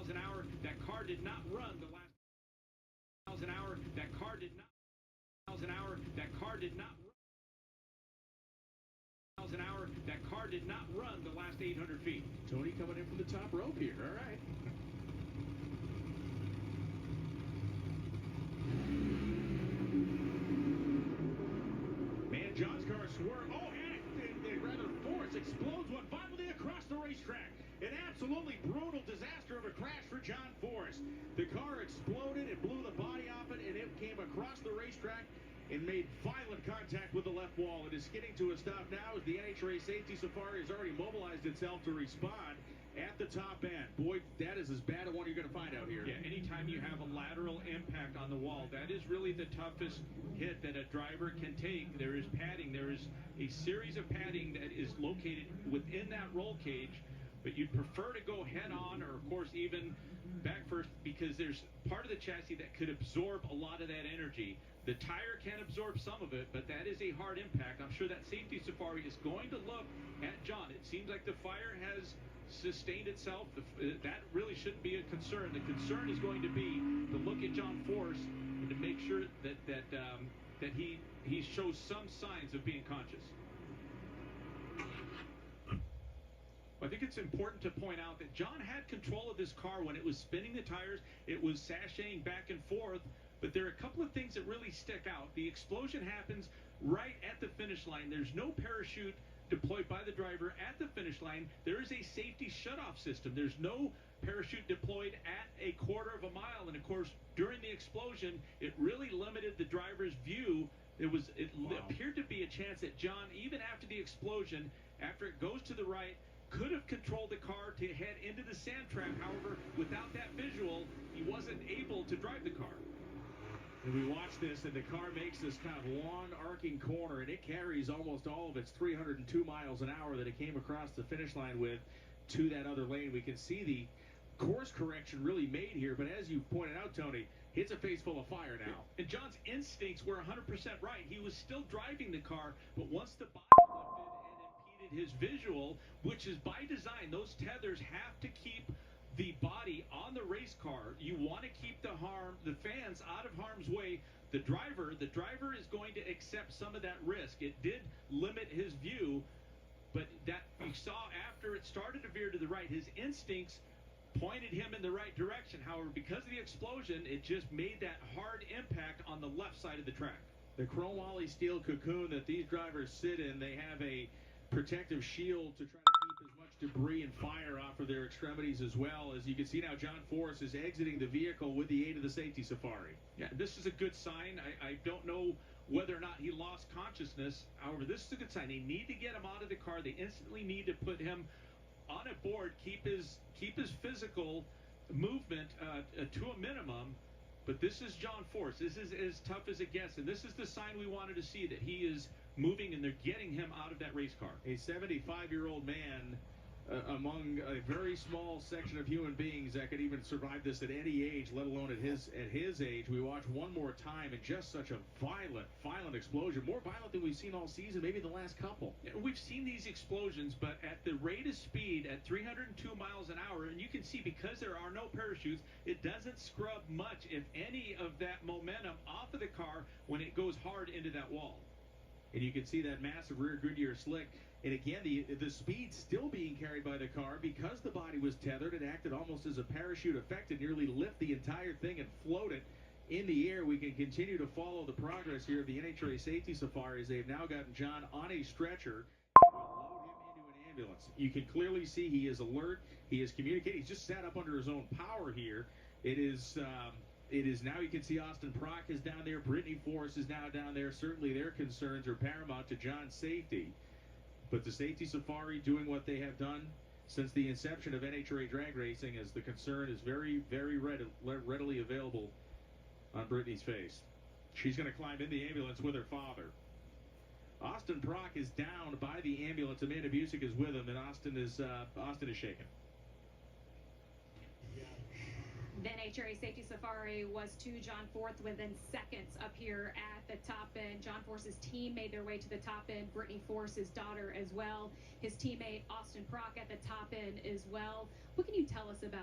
miles an hour. That car did not run the last miles an hour. That car did not miles an hour. That car did not miles an hour. That car did not run the last 800 feet. Tony coming in from the top rope here. All right. Man, John's car swerved. Oh, and rather force explodes one violently across the racetrack. An absolutely brutal disaster of a crash for John Force. The car exploded, it blew the body off it, and it came across the racetrack and made violent contact with the left wall. It is skidding to a stop now as the NHRA Safety Safari has already mobilized itself to respond at the top end. Boy, that is as bad a one you're going to find out here. Yeah, anytime you have a lateral impact on the wall, that is really the toughest hit that a driver can take. There is padding. There is a series of padding that is located within that roll cage, but you'd prefer to go head on or, of course, even back first, because there's part of the chassis that could absorb a lot of that energy. The tire can absorb some of it, but that is a hard impact. I'm sure that Safety Safari is going to look at John. It seems like the fire has sustained itself. That really shouldn't be a concern. The concern is going to be to look at John Force and to make sure that he shows some signs of being conscious. I think it's important to point out that John had control of this car when it was spinning the tires. It was sashaying back and forth, but there are a couple of things that really stick out. The explosion happens right at the finish line. There's no parachute deployed by the driver at the finish line. There is a safety shutoff system. There's no parachute deployed at a quarter of a mile, and of course, during the explosion, it really limited the driver's view. It appeared to be a chance that John, even after the explosion, after it goes to the right, could have controlled the car to head into the sand trap. However, without that visual, he wasn't able to drive the car. And we watch this, and the car makes this kind of long arcing corner, and it carries almost all of its 302 miles an hour that it came across the finish line with to that other lane. We can see the course correction really made here, but as you pointed out, Tony, it's a face full of fire now. And John's instincts were 100% right. He was still driving the car, but once the body lifted and impeded his visual, which is by design, those tethers have to keep the body on the race car. You want to keep the fans out of harm's way. The driver is going to accept some of that risk. It did limit his view, but that you saw after it started to veer to the right, his instincts pointed him in the right direction. However, because of the explosion, it just made that hard impact on the left side of the track. The chromoly steel cocoon that these drivers sit in, they have a protective shield to try to keep as much debris and fire off of their extremities as well. As you can see now, John Force is exiting the vehicle with the aid of the Safety Safari. Yeah, this is a good sign. I don't know whether or not he lost consciousness. However, this is a good sign. They need to get him out of the car. They instantly need to put him on a board, keep his physical movement to a minimum. But this is John Force. This is as tough as it gets, and this is the sign we wanted to see, that he is moving and they're getting him out of that race car. A 75-year-old man among a very small section of human beings that could even survive this at any age, let alone at his age. We watch one more time, and just such a violent explosion, more violent than we've seen all season, maybe the last couple. We've seen these explosions, but at the rate of speed at 302 miles an hour, and you can see because there are no parachutes, it doesn't scrub much, if any, of that momentum off of the car when it goes hard into that wall. And you can see that massive rear Goodyear slick. And again, the speed still being carried by the car because the body was tethered. It acted almost as a parachute effect to nearly lift the entire thing and float it in the air. We can continue to follow the progress here of the NHRA Safety Safari as they've now gotten John on a stretcher and will load him into an ambulance. You can clearly see he is alert. He is communicating. He's just sat up under his own power here. It is now, you can see Austin Prock is down there. Brittany Force is now down there. Certainly their concerns are paramount to John's safety. But the Safety Safari doing what they have done since the inception of NHRA drag racing, as the concern is very, very readily available on Brittany's face. She's going to climb in the ambulance with her father. Austin Prock is down by the ambulance. Amanda Busick is with him, and Austin is shaken. The NHRA Safety Safari was to John Force within seconds up here at the top end. John Force's team made their way to the top end. Brittany Force's daughter as well. His teammate Austin Prock at the top end as well. What can you tell us about